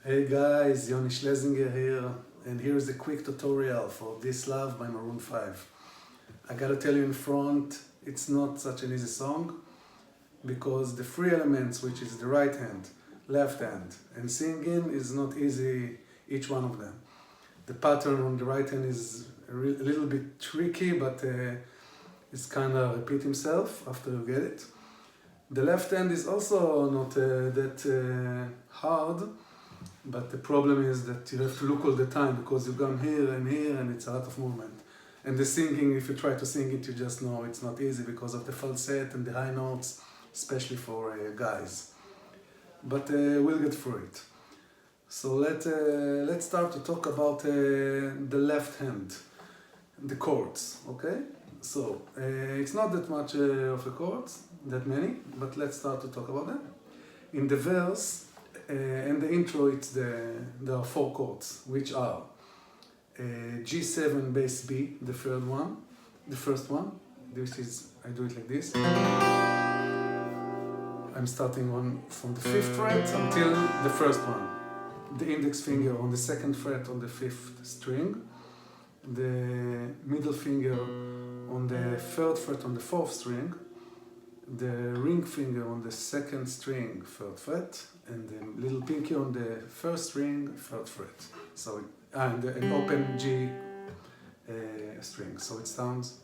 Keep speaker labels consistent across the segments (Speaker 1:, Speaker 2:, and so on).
Speaker 1: Hey guys, Yoni Schlesinger here, and here's a quick tutorial for This Love by Maroon 5. I gotta tell you in front, it's not such an easy song, because the three elements, which is the right hand, left hand, and singing is not easy, each one of them. The pattern on the right hand is a little bit tricky, but it's kind of repeat himself after you get it. The left hand is also not that hard, but the problem is that you have to look all the time because you come here, and it's a lot of movement. And the singing, if you try to sing it, you just know it's not easy because of the falsetto and the high notes, especially for guys. But we'll get through it. So let's start to talk about the left hand, the chords, okay? So it's not that much of a chords, that many, but let's start to talk about them. In the verse and the intro, there are four chords, which are G7 bass B, the first one. This is, I do it like this. I'm starting from the 5th fret until the first one. The index finger on the 2nd fret on the 5th string, the middle finger on the 3rd fret on the 4th string, the ring finger on the 2nd string, 3rd fret, and the little pinky on the 1st string, 3rd fret. So and an open G string. So it sounds.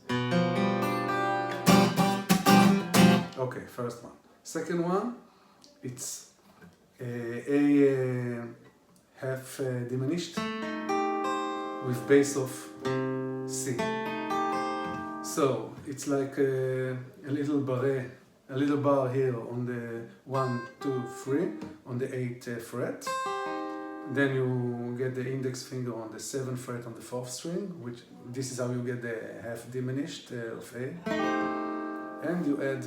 Speaker 1: Okay, first one. Second one, it's A half diminished with bass of C. So it's like a little bar here on the 1, 2, 3 on the 8th fret. Then you get the index finger on the 7th fret on the 4th string, which this is how you get the half diminished of A. And you add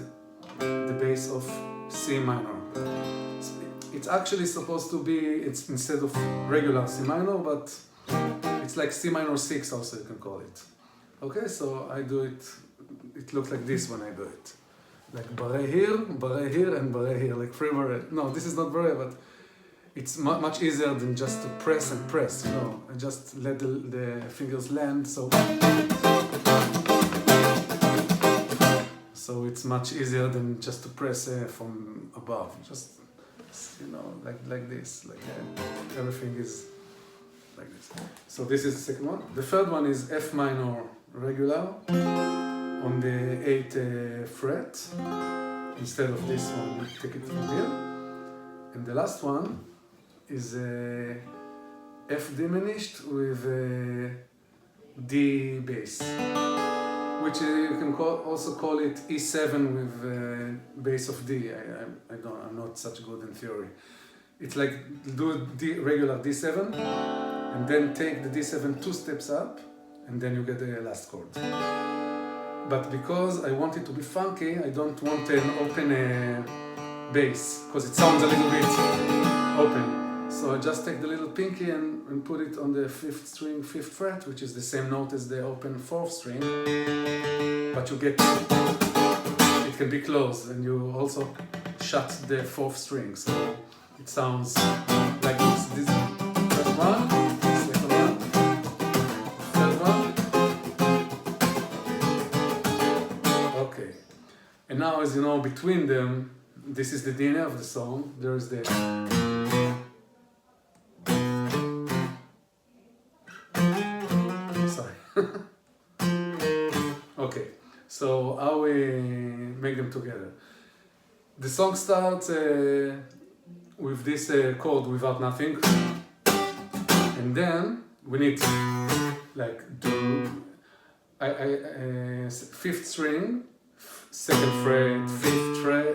Speaker 1: the bass of C minor. It's actually supposed to be, it's instead of regular C minor, but it's like C minor 6 also you can call it. Okay, so I do it, it looks like this when I do it. Like barre here, and barre here, like three barre. No, this is not barre, but it's much easier than just to press and press, you know. I just let the fingers land, so it's much easier than just to press from above. Just, you know, like this, like everything is like this. So this is the second one. The third one is F minor regular on the 8th fret. Instead of this one, take it from here. And the last one is F diminished with D bass, which you can also call it E7 with bass of D. I'm not such good in theory. It's like do regular D7 and then take the D7 2 steps up, and then you get the last chord. But because I want it to be funky, I don't want an open bass, because it sounds a little bit open. So I just take the little pinky and put it on the 5th string, 5th fret, which is the same note as the open 4th string. But you get, it can be closed, and you also shut the 4th string. So it sounds like this. This first one, second one, third one. Okay. And now, as you know, between them, this is the DNA of the song. There is the okay, so how we make them together? The song starts with this chord without nothing, and then we need like do 5th string, 2nd fret,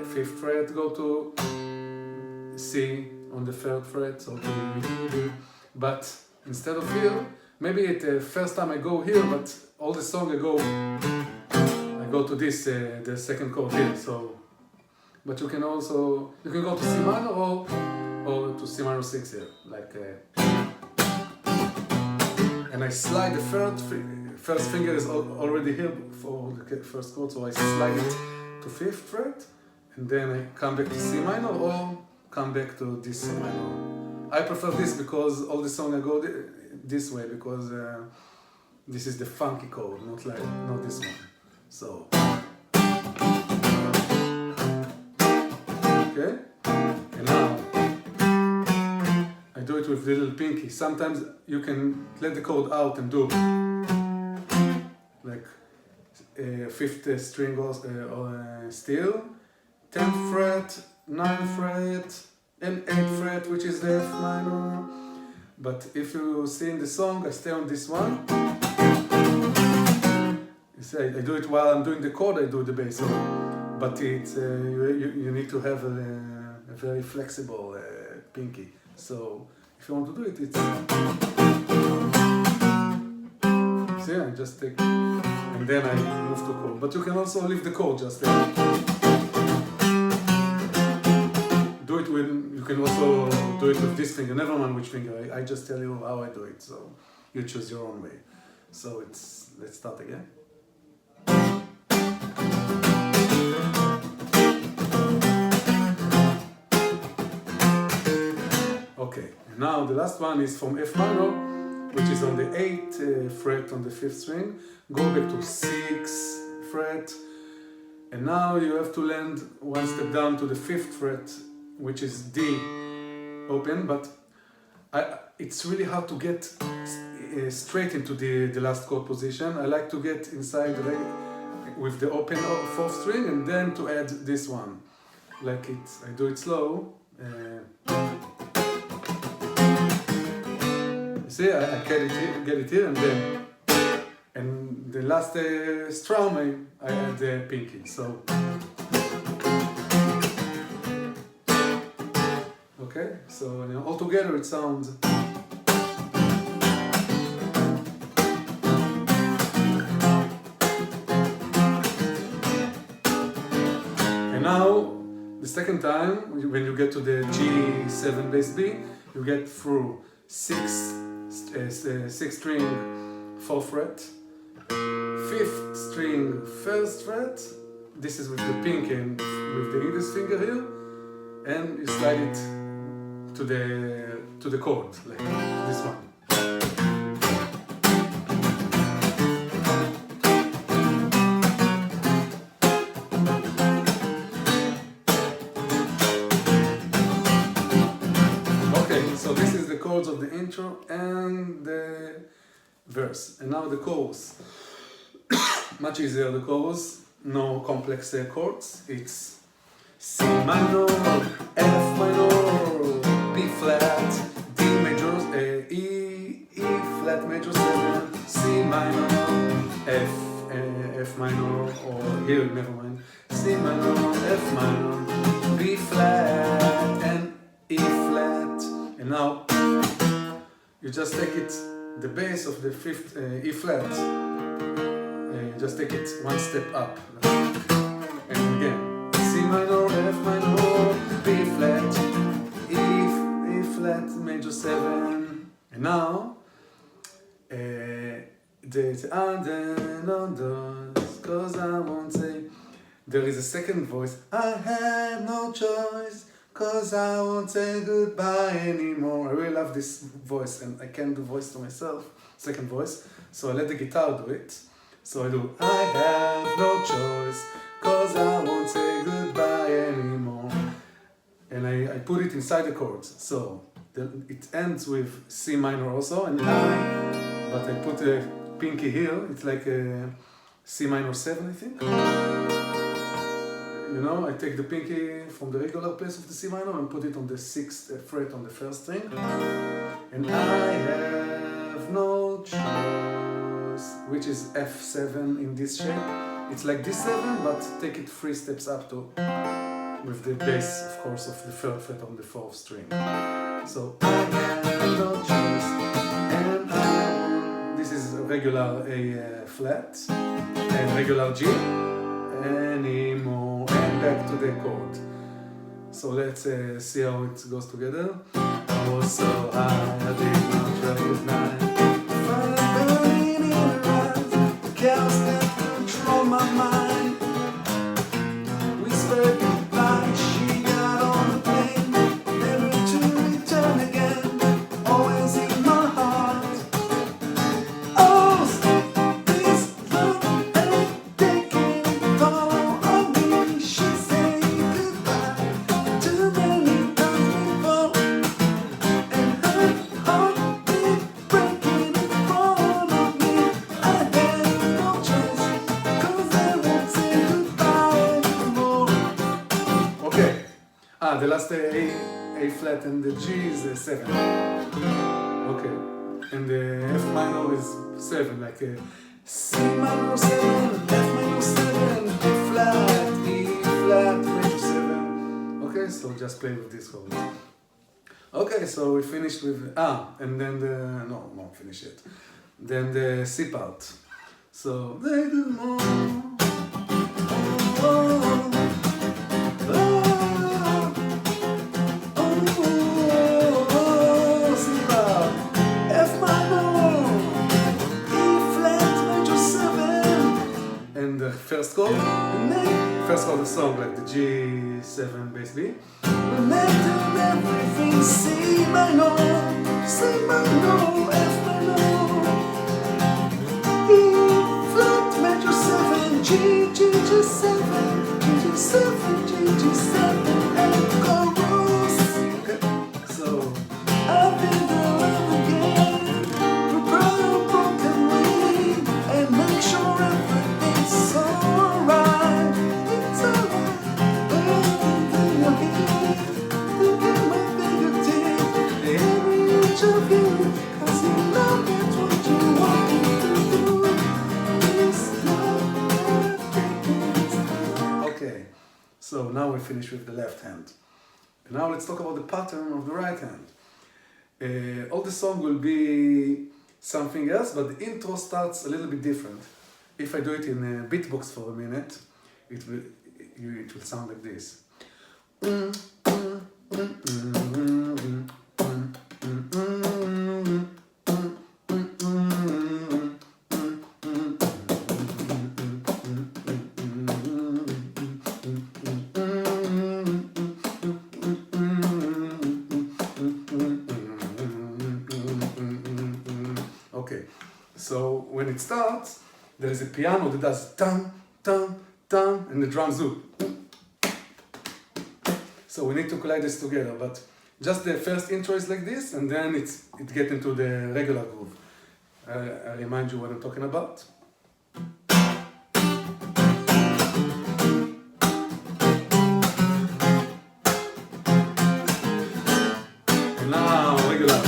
Speaker 1: 5th fret, go to C on the 3rd fret, so but instead of here, maybe the first time I go here, but all the song I go to this, the second chord here. So, but you can go to C minor or to C minor 6 here, like. And I slide the first finger is already here for the first chord, so I slide it to 5th fret, and then I come back to C minor or come back to this C minor. I prefer this because all the song I go this way because this is the funky chord, not this one. So, okay, and now I do it with the little pinky. Sometimes you can let the chord out and do like 5th string or steel, 10th fret, 9th fret, and 8th fret, which is the F minor. But if you see in the song, I stay on this one. You see, I do it while I'm doing the chord, I do the bass. So, but it's you need to have a very flexible pinky. So if you want to do it, it's see, I just take and then I move to chord. But you can also leave the chord just there. Do it with, you can also do it with this finger, never mind which finger. I just tell you how I do it, so you choose your own way. So let's start again. Okay, and now the last one is from F minor, which is on the 8th fret on the 5th string. Go back to 6th fret, and now you have to land one step down to the 5th fret, which is D open, but it's really hard to get straight into the last chord position. I like to get inside with the open 4th string and then to add this one. Like it, I do it slow. See, I get it here and then. And the last strum, I add the pinky. So. Okay, so all together it sounds. And now, the second time, when you get to the G7 bass B, you get through 6th string, 4th fret, 5th string, 1st fret. This is with the pinky and with the index finger here, and you slide it to the chord, like this one. Okay, so this is the chords of the intro and the verse. And now the chorus. Much easier, the chorus. No complex chords. It's C minor, F minor, B flat, D major, E flat major 7, C minor, F minor, or here, never mind, C minor, F minor, B flat, and E flat. And now you just take it, the bass of the 5th E flat, you just take it one step up, and again. C minor, F minor, B flat, E flat major 7, and now the cause I won't say. There is a second voice. I have no choice, cause I won't say goodbye anymore. I really love this voice, and I can't do voice to myself. Second voice, so I let the guitar do it. So I do. I have no choice, cause I won't say goodbye anymore. And I put it inside the chords. So it ends with C minor also, and but I put a pinky here. It's like a C minor 7, I think. You know, I take the pinky from the regular place of the C minor and put it on the 6th fret on the 1st string. And I have no choice, which is F7 in this shape. It's like this 7, but take it 3 steps up to, with the bass, of course, of the 3rd fret on the 4th string. So I have no choice, and this is a regular A flat, and regular G, anymore, and back to the chord. So let's see how it goes together. I was so high, I did not recognize. Fire burning in her eyes, the chaos that control my mind. Whispered goodbye, she got on the plane, never to return again. the last A flat and the G is 7. Okay, and the F minor is 7, like a C minor 7, F minor 7, B flat, E flat, major 7. Okay, so just play with this chord. Okay, so we finished with and then the no, finish it. Then the C part. So they do more. C part. F minor. E flat major 7. And the first chord. First chord of the song, like the G7 bass B. Remember everything, C minor, F minor, E flat major 7, G7, G7, and chorus. Okay, so I've been the love again, prepare a broken wing, and make sure everything's alright. It's alright. Okay, so now we finish with the left hand. And now let's talk about the pattern of the right hand. All the song will be something else, but the intro starts a little bit different. If I do it in a beatbox for a minute, it will sound like this. Okay, so when it starts, there is a piano that does tam, tam, tam, and the drums do. So we need to collide this together, but just the first intro is like this, and then it gets into the regular groove. I remind you what I'm talking about. And now, regular.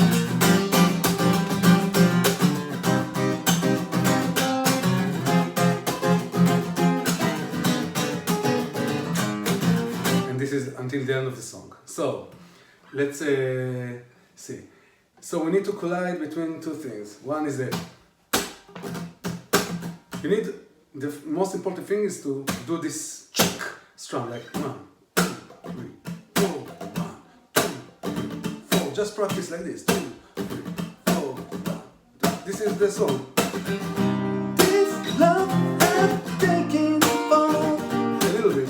Speaker 1: This is until the end of the song. So, let's see. So we need to collide between two things. One is the most important thing is to do this strum, like 1, 2, 3, 4, 1, 2, 3, 4. Just practice like this. 2, 3, 4, 1, 2. This is the song. This love I'm taking for a little bit.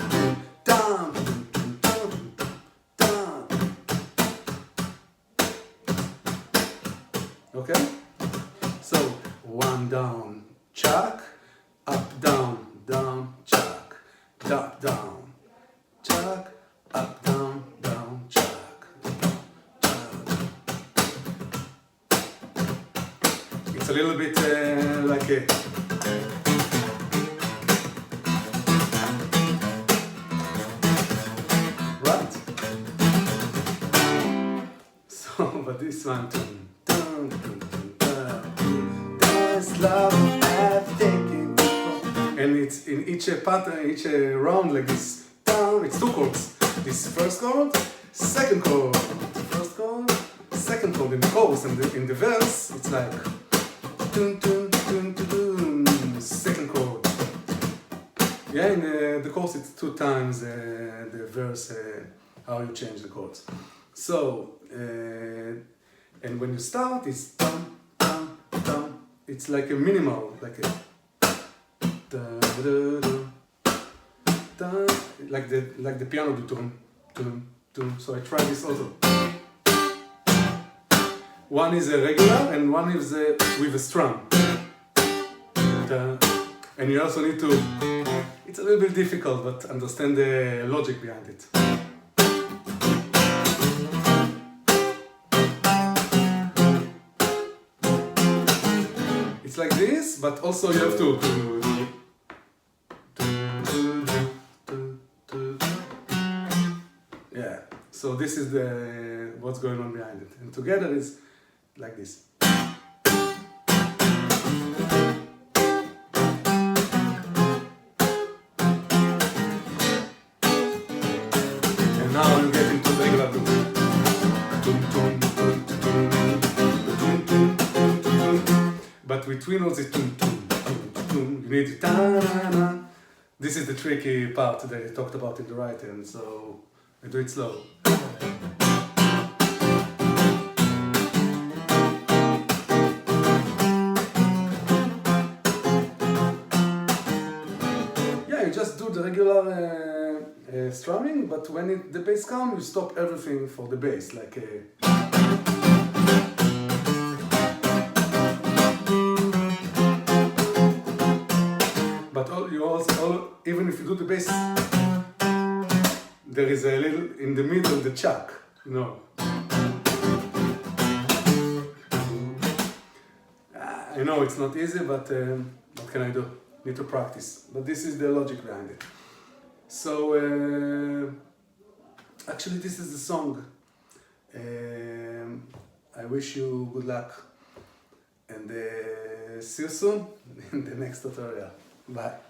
Speaker 1: Down. Okay? So, 1 down, chuck, up, down, down, chuck, up, down, chuck, up, down, down, chuck, chuck. It's a little bit like a right? So, but this one too. Love I've taken before. And it's in each pattern, each round like this. Down, it's 2 chords. This first chord, second chord. First chord, second chord in the chorus, and in the verse, it's like dun, dun, dun, dun, dun, second chord. Yeah, in the chorus it's 2 times the verse, how you change the chords. So, and when you start, it's dum, dum, dum. It's like a minimal, like a da, da, da, da, like the piano do tum, tum, tum. So I try this also. One is a regular and one is with a strum. Da. And you also need to. It's a little bit difficult, but understand the logic behind it. Like this, but also you have to yeah. this is what's going on behind it. And together is like this. And now I'm getting to the regular loop. But with twin notes it's you need ta-na-na. This is the tricky part that I talked about in the right hand, so I do it slow. Yeah, you just do the regular strumming, but when the bass comes, you stop everything for the bass, like But you also, even if you do the bass, there is a little in the middle, the chuck, you know. I know it's not easy, but what can I do? Need to practice. But this is the logic behind it. So, actually this is the song. I wish you good luck and see you soon in the next tutorial. Bye.